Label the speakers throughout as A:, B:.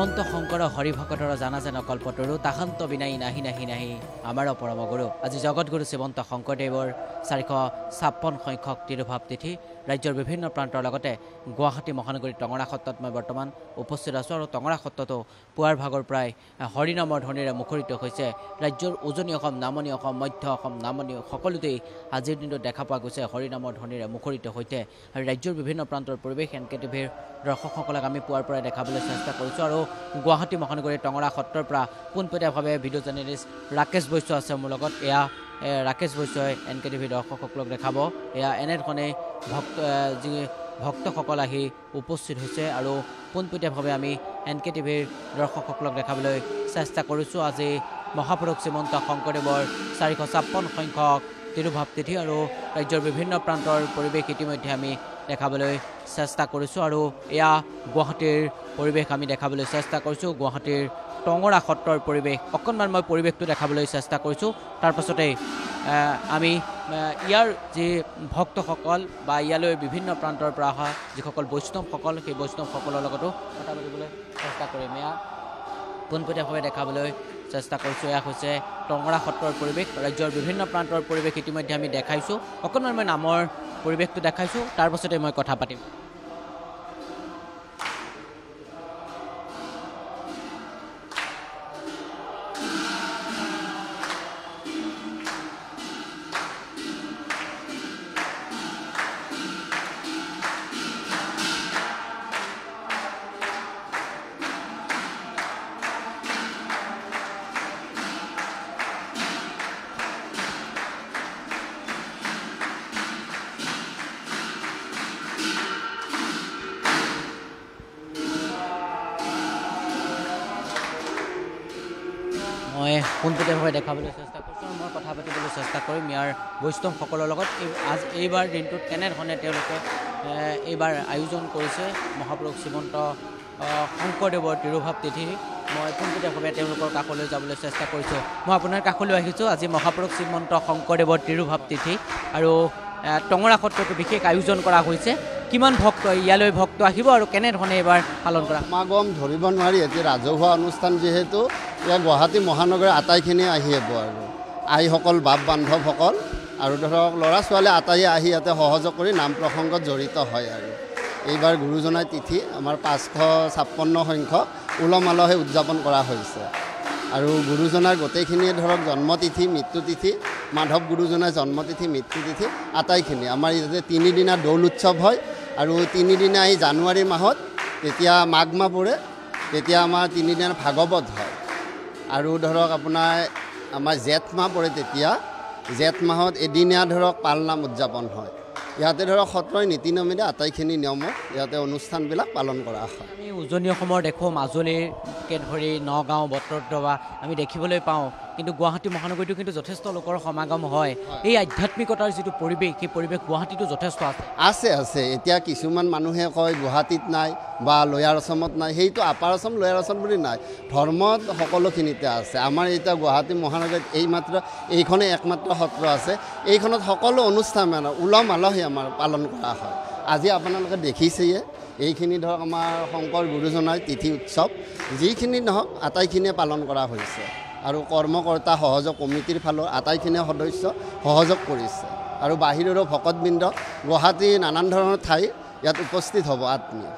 A: শ্ৰীমন্ত শংকৰ হৰিভকতৰ জানাজেন কল্পতৰু তাহান্ত বিনাই নাহি নাহি নাহি আমাৰ পৰম গুৰু। আজি জগতগুৰু শ্ৰীমন্ত শংকৰদেৱৰ 456 সংখ্যক তিৰুভাৱ তিথি। ৰাজ্যৰ বিভিন্ন প্ৰান্তৰ লগতে গুৱাহাটী মহানগৰীৰ টঙৰা সত্ৰত মই বৰ্তমান উপস্থিত আছোঁ আৰু টঙৰা সত্ৰতো পুৱাৰ ভাগৰ প্ৰায় হৰিনামৰ ধ্বনিৰে মুখৰিত হৈছে। ৰাজ্যৰ উজনি অসম, নামনি অসম, মধ্য অসম, নামনি সকলোতেই আজিৰ দিনটোত দেখা পোৱা গৈছে হৰিনামৰ ধ্বনিৰে মুখৰিত হৈছে। আৰু ৰাজ্যৰ বিভিন্ন প্ৰান্তৰ পৰিৱেশ NKTVৰ দৰ্শকসকলক আমি পুৱাৰ পৰাই দেখাবলৈ চেষ্টা কৰিছোঁ। আৰু গুৱাহাটী মহানগৰীৰ টঙৰা সত্ৰৰ পৰা পোনপটীয়াভাৱে ভিডিঅ' জাৰ্নেলিষ্ট ৰাকেশ বৈশ্য আছে মোৰ লগত। এয়া ৰাকেশ বৈশ্যই NKTV দৰ্শকসকলক দেখাব। এয়া এনেধৰণে যি ভক্তসকল আহি উপস্থিত হৈছে আৰু পোনপটীয়াভাৱে আমি NKTVৰ দৰ্শকসকলক দেখাবলৈ চেষ্টা কৰিছোঁ। আজি মহাপুৰুষ শ্ৰীমন্ত শংকৰদেৱৰ 456 সংখ্যক তিৰুভাৱ তিথি আৰু ৰাজ্যৰ বিভিন্ন প্ৰান্তৰ পৰিৱেশ ইতিমধ্যে আমি দেখাবলৈ চেষ্টা কৰিছোঁ। আৰু এয়া গুৱাহাটীৰ পৰিৱেশ আমি দেখাবলৈ চেষ্টা কৰিছোঁ। গুৱাহাটীৰ টঙৰা সত্ৰৰ পৰিৱেশ অকণমান মই পৰিৱেশটো দেখাবলৈ চেষ্টা কৰিছোঁ। তাৰ পাছতেই আমি ইয়াৰ যি ভক্তসকল বা ইয়ালৈ বিভিন্ন প্ৰান্তৰ পৰা অহা যিসকল বৈষ্ণৱসকল, সেই বৈষ্ণৱসকলৰ লগতো কথা পাতিবলৈ চেষ্টা কৰিম। এয়া পোনপটীয়াভাৱে দেখাবলৈ চেষ্টা কৰিছোঁ। এয়া হৈছে টঙৰা সত্ৰৰ পৰিৱেশ। ৰাজ্যৰ বিভিন্ন প্ৰান্তৰ পৰিৱেশ ইতিমধ্যে আমি দেখাইছোঁ। অকণমান মই নামৰ পৰিৱেশটো দেখাইছোঁ, তাৰ পাছতে মই কথা পাতিম। মই পোনপটীয়াভাৱে দেখাবলৈ চেষ্টা কৰিছোঁ আৰু মই কথা পাতিবলৈ চেষ্টা কৰিম ইয়াৰ বৈষ্ণৱসকলৰ লগত। এইবাৰ দিনটোত কেনেধৰণে তেওঁলোকে এইবাৰ আয়োজন কৰিছে মহাপুৰুষ শ্ৰীমন্ত শংকৰদেৱৰ তিৰুভাৱ তিথি। মই পোনপটীয়াভাৱে তেওঁলোকৰ কাষলৈ যাবলৈ চেষ্টা কৰিছোঁ। মই আপোনাৰ কাষলৈ আহিছোঁ। আজি মহাপুৰুষ শ্ৰীমন্ত শংকৰদেৱৰ তিৰুভাৱ তিথি আৰু টঙৰা সত্ৰতো বিশেষ আয়োজন কৰা হৈছে। কিমান ভক্ত ইয়ালৈ ভক্ত আহিব আৰু কেনেধৰণে এইবাৰ পালন কৰা?
B: সমাগম ধৰিব নোৱাৰি। এতিয়া ৰাজহুৱা অনুষ্ঠান যিহেতু ইয়াত গুৱাহাটী মহানগৰীৰ আটাইখিনি আহি আহিব আৰু আইসকল, বাপ বান্ধৱসকল আৰু ধৰক ল'ৰা ছোৱালী আটাইয়ে আহি ইয়াতে সহযোগ কৰি নাম প্ৰসংগত জড়িত হয়। আৰু এইবাৰ গুৰুজনাৰ তিথি আমাৰ 556 সংখ্যক উলহ-মালহে উদযাপন কৰা হৈছে। আৰু গুৰুজনাৰ গোটেইখিনিয়ে ধৰক জন্মতিথি, মৃত্যুতিথি, মাধৱ গুৰুজনাৰ জন্মতিথি, মৃত্যুতিথি আটাইখিনি আমাৰ ইয়াতে 3 দিনা দৌল উৎসৱ হয়। আৰু 3 দিনা এই জানুৱাৰী মাহত তেতিয়া মাঘ মাহ পৰে, তেতিয়া আমাৰ 3 দিনৰ ভাগৱত হয়। আৰু ধৰক আপোনাৰ আমাৰ জেঠ মাহ পৰে, তেতিয়া জেঠ মাহত এদিনীয়া ধৰক পালনাম উদযাপন হয়। ইয়াতে ধৰক সত্ৰই নীতি নিয়মেৰে আটাইখিনি নিয়মত ইয়াতে অনুষ্ঠানবিলাক পালন কৰা হয়।
A: আমি উজনি অসমৰ দেখোঁ মাজুলীকে ধৰি নগাঁও, বটদ্ৰৱা আমি দেখিবলৈ পাওঁ, কিন্তু গুৱাহাটী মহানগৰীতো কিন্তু যথেষ্ট লোকৰ সমাগম হয়। এই আধ্যাত্মিকতাৰ যিটো পৰিৱেশ, সেই পৰিৱেশ গুৱাহাটীতো যথেষ্ট আছে।
B: আছে। এতিয়া কিছুমান মানুহে কয় গুৱাহাটীত নাই বা লয়াৰ আছামত নাই। সেইটো আপাৰ আছাম, লয়াৰ আছাম বুলি নাই, ধৰ্মত সকলোখিনিতে আছে। আমাৰ এতিয়া গুৱাহাটী মহানগৰীত এইখনে একমাত্ৰ সত্ৰ আছে। এইখনত সকলো অনুষ্ঠান উলহ-মালহে আমাৰ পালন কৰা হয়। আজি আপোনালোকে দেখিছেয়ে, এইখিনি ধৰক আমাৰ শংকৰ গুৰুজনাৰ তিথি উৎসৱ যিখিনি নহওক আটাইখিনিয়ে পালন কৰা হৈছে। আৰু কৰ্মকৰ্তা, সহযোগ কমিটিৰ ফালৰ আটাইখিনিয়ে সদস্য সহযোগ কৰিছে। আৰু বাহিৰৰো ভকতবৃন্দ গুৱাহাটীৰ নানান ধৰণৰ ঠাই ইয়াত উপস্থিত হ'ব আত্মীয়।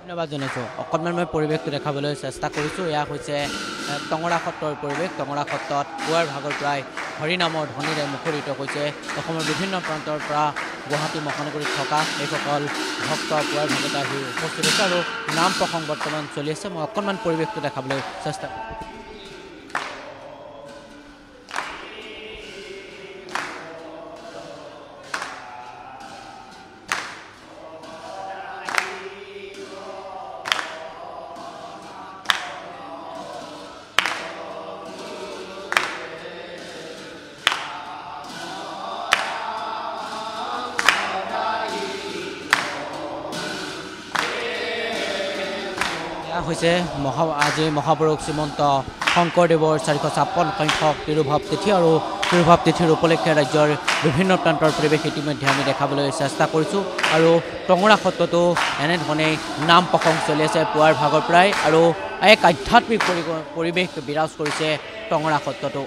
A: ধন্যবাদ জনাইছোঁ। অকণমান মই পৰিৱেশটো দেখাবলৈ চেষ্টা কৰিছোঁ। এয়া হৈছে টঙৰা সত্ৰৰ পৰিৱেশ। টঙৰা সত্ৰত পুৱাৰ ভাগৰ প্ৰায় হৰিনামৰ ধ্বনিৰে মুখৰিত হৈছে। অসমৰ বিভিন্ন প্ৰান্তৰ পৰা গুৱাহাটী মহানগৰীত থকা এইসকল ভক্ত পুৱাৰ ভাগত আহি উপস্থিত হৈছে আৰু নাম প্ৰসংগ বৰ্তমান চলি আছে। মই অকণমান পৰিৱেশটো দেখাবলৈ চেষ্টা কৰিম। হৈছে আজি মহাপুৰুষ শ্ৰীমন্ত শংকৰদেৱৰ 456 সংখ্যক তিৰুভাৱ তিথি আৰু তিৰুভাৱ তিথিৰ উপলক্ষে ৰাজ্যৰ বিভিন্ন প্ৰান্তৰ পৰিৱেশ ইতিমধ্যে আমি দেখাবলৈ চেষ্টা কৰিছোঁ। আৰু টঙৰা সত্ৰতো এনেধৰণে নাম প্ৰসংগ চলি আছে পুৱাৰ ভাগৰ পৰাই। আৰু এক আধ্যাত্মিক পৰিৱেশ বিৰাজ কৰিছে টঙৰা সত্ৰটো।